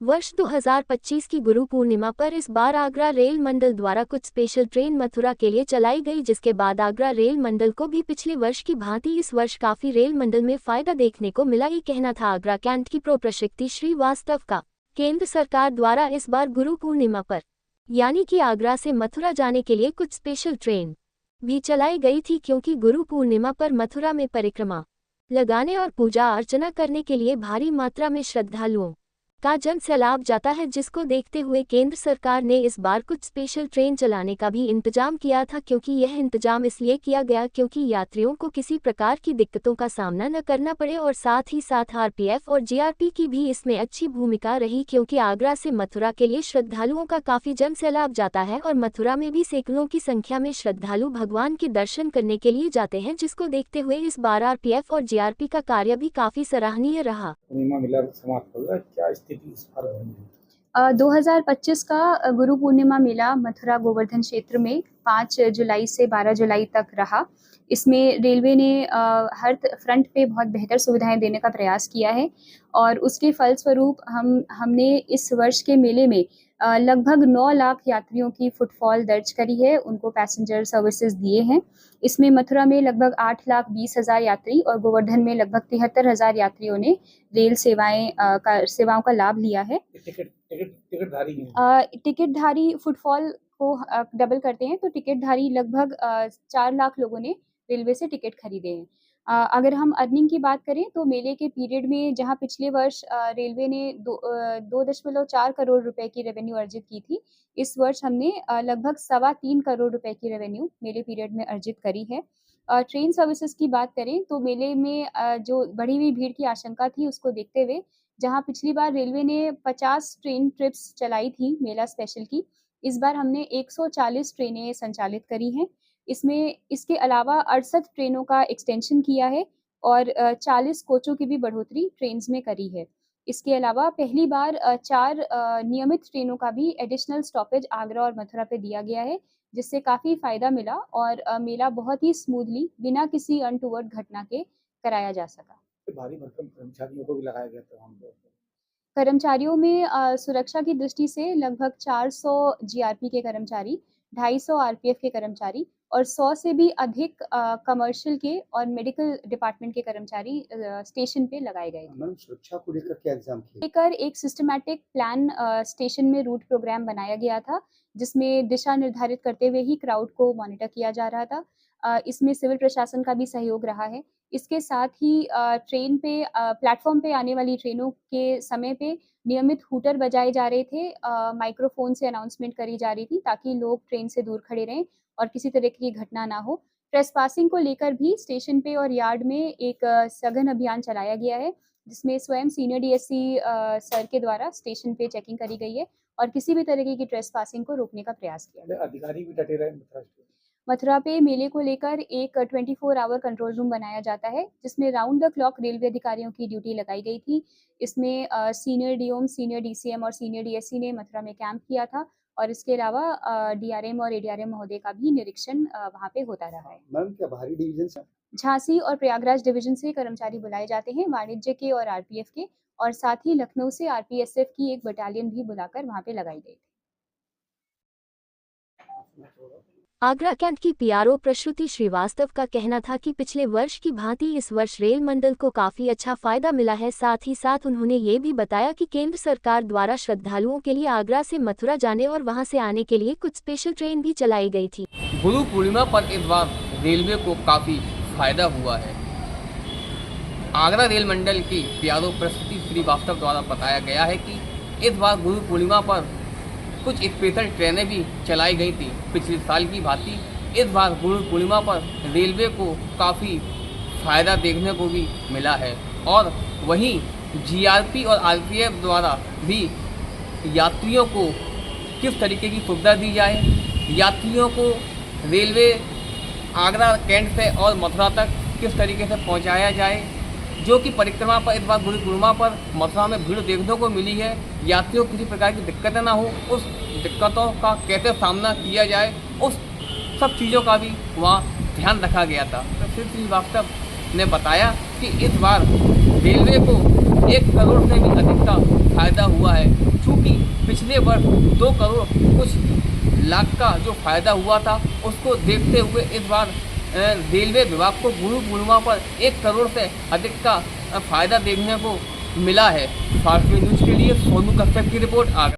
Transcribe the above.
वर्ष 2025 की गुरु पूर्णिमा पर इस बार आगरा रेल मंडल द्वारा कुछ स्पेशल ट्रेन मथुरा के लिए चलाई गई, जिसके बाद आगरा रेल मंडल को भी पिछले वर्ष की भांति इस वर्ष काफी रेल मंडल में फायदा देखने को मिला। ये कहना था आगरा कैंट की प्रो प्रशिक्षित श्रीवास्तव का। केंद्र सरकार द्वारा इस बार गुरु पूर्णिमा पर यानी कि आगरा से मथुरा जाने के लिए कुछ स्पेशल ट्रेन भी चलाई गई थी, क्योंकि गुरु पूर्णिमा पर मथुरा में परिक्रमा लगाने और पूजा अर्चना करने के लिए भारी मात्रा में श्रद्धालुओं का जन सैलाब जाता है, जिसको देखते हुए केंद्र सरकार ने इस बार कुछ स्पेशल ट्रेन चलाने का भी इंतजाम किया था। क्योंकि यह इंतजाम इसलिए किया गया क्योंकि यात्रियों को किसी प्रकार की दिक्कतों का सामना न करना पड़े, और साथ ही साथ आरपीएफ और जीआरपी की भी इसमें अच्छी भूमिका रही, क्योंकि आगरा से मथुरा के लिए श्रद्धालुओं का काफी जन सैलाब जाता है और मथुरा में भी सैकड़ों की संख्या में श्रद्धालु भगवान के दर्शन करने के लिए जाते हैं, जिसको देखते हुए इस बार आरपीएफ और जीआरपी का कार्य भी काफी सराहनीय रहा। 2025 का गुरु पूर्णिमा मेला मथुरा गोवर्धन क्षेत्र में 5 जुलाई से 12 जुलाई तक रहा। इसमें रेलवे ने हर फ्रंट पे बहुत बेहतर सुविधाएं देने का प्रयास किया है और उसके फलस्वरूप हमने इस वर्ष के मेले में लगभग 9 लाख यात्रियों की फुटफॉल दर्ज करी है, उनको पैसेंजर सर्विसेज दिए हैं। इसमें मथुरा में लगभग 8,20,000 यात्री और गोवर्धन में लगभग 73,000 यात्रियों ने रेल सेवाओं का लाभ लिया है। टिकटधारी फुटफॉल को डबल करते हैं तो टिकटधारी लगभग 4 लाख लोगों ने रेलवे से टिकट खरीदे हैं। अगर हम अर्निंग की बात करें तो मेले के पीरियड में जहां पिछले वर्ष रेलवे ने 2.4 करोड़ रुपए की रेवेन्यू अर्जित की थी, इस वर्ष हमने लगभग 3.25 करोड़ रुपए की रेवेन्यू मेले पीरियड में अर्जित करी है। ट्रेन सर्विसेज की बात करें तो मेले में जो बढ़ी हुई भीड़ की आशंका थी, उसको देखते हुए जहां पिछली बार रेलवे ने 50 ट्रेन ट्रिप्स चलाई थी मेला स्पेशल की, इस बार हमने 140 ट्रेनें संचालित करी हैं। इसके अलावा 68 ट्रेनों का एक्सटेंशन किया है और 40 कोचों की भी बढ़ोतरी ट्रेन्स में करी है। इसके अलावा पहली बार 4 नियमित ट्रेनों का भी एडिशनल स्टॉपेज आगरा और मथुरा पे दिया गया है, जिससे काफ़ी फ़ायदा मिला और मेला बहुत ही स्मूथली बिना किसी अनटूवर्ड घटना के कराया जा सका। भारी भरकम कर्मचारियों को भी लगाया गया था वहाँ पे। कर्मचारियों में सुरक्षा की दृष्टि से लगभग 400 जीआरपी के कर्मचारी, 250 आरपीएफ के कर्मचारी और 100 से भी अधिक कमर्शियल के और मेडिकल डिपार्टमेंट के कर्मचारी स्टेशन पे लगाए गए थे। मैम, सुरक्षा को लेकर क्या इंतजाम किए? लेकर एक सिस्टमैटिक प्लान स्टेशन में रूट प्रोग्राम बनाया गया था, जिसमें दिशा निर्धारित करते हुए ही क्राउड को मॉनिटर किया जा रहा था। इसमें सिविल प्रशासन का भी सहयोग रहा है। इसके साथ ही ट्रेन पे प्लेटफॉर्म पे आने वाली ट्रेनों के समय पे नियमित हूटर बजाए जा रहे थे, माइक्रोफोन से अनाउंसमेंट करी जा रही थी ताकि लोग ट्रेन से दूर खड़े रहें और किसी तरह की घटना ना हो। ट्रेसपासिंग को लेकर भी स्टेशन पे और यार्ड में एक सघन अभियान चलाया गया है, जिसमें स्वयं सीनियर डीएससी सर के द्वारा स्टेशन पे चेकिंग करी गई है और किसी भी तरीके की ट्रेसपासिंग को रोकने का प्रयास किया गया। अधिकारी भी डटे रहे। मथुरा पे मेले को लेकर एक 24 आवर कंट्रोल रूम बनाया जाता है, जिसमें राउंड द क्लॉक रेलवे अधिकारियों की ड्यूटी लगाई गई थी। इसमें सीनियर डीओम, सीनियर डीसीएम और सीनियर डीएससी ने मथुरा में कैंप किया था और इसके अलावा डीआरएम और एडीआरएम महोदय का भी निरीक्षण वहाँ पे होता रहा है। मैम, क्या बाहरी डिवीजन से झांसी और प्रयागराज डिवीजन से कर्मचारी बुलाए जाते हैं, वाणिज्य के और आरपीएफ के, और साथ ही लखनऊ से आरपीएसएफ की एक बटालियन भी बुलाकर वहाँ पे लगाई गई थी। आगरा कैंट की पीआरओ प्रश्रुति श्रीवास्तव का कहना था कि पिछले वर्ष की भांति इस वर्ष रेल मंडल को काफी अच्छा फायदा मिला है। साथ ही साथ उन्होंने ये भी बताया कि केंद्र सरकार द्वारा श्रद्धालुओं के लिए आगरा से मथुरा जाने और वहां से आने के लिए कुछ स्पेशल ट्रेन भी चलाई गई थी। गुरु पूर्णिमा पर इस बार रेलवे को काफी फायदा हुआ है। आगरा रेल मंडल की पीआरओ प्रश्रुति श्रीवास्तव द्वारा बताया गया है कि इस बार गुरु पूर्णिमा पर कुछ स्पेशल ट्रेनें भी चलाई गई थी। पिछले साल की भांति इस बार गुरु पूर्णिमा पर रेलवे को काफ़ी फ़ायदा देखने को भी मिला है और वहीं जीआरपी और आरपीएफ द्वारा भी यात्रियों को किस तरीके की सुविधा दी जाए, यात्रियों को रेलवे आगरा कैंट से और मथुरा तक किस तरीके से पहुंचाया जाए, जो कि परिक्रमा पर इस बार गुरु पूर्णिमा पर मथुरा में भीड़ देखने को मिली है। यात्रियों को किसी प्रकार की दिक्कतें ना हो, उस दिक्कतों का कैसे सामना किया जाए, उस सब चीज़ों का भी वहाँ ध्यान रखा गया था। तो श्री श्रीवास्तव ने बताया कि इस बार रेलवे को 1 करोड़ से भी अधिक का फायदा हुआ है। चूँकि पिछले वर्ष 2 करोड़ कुछ लाख का जो फायदा हुआ था, उसको देखते हुए इस बार रेलवे विभाग को गुरु पूर्णिमा पर 1 करोड़ से अधिक का फायदा देखने को मिला है। भारतीय न्यूज़ के लिए सोनू कश्यप की रिपोर्ट। आगरा।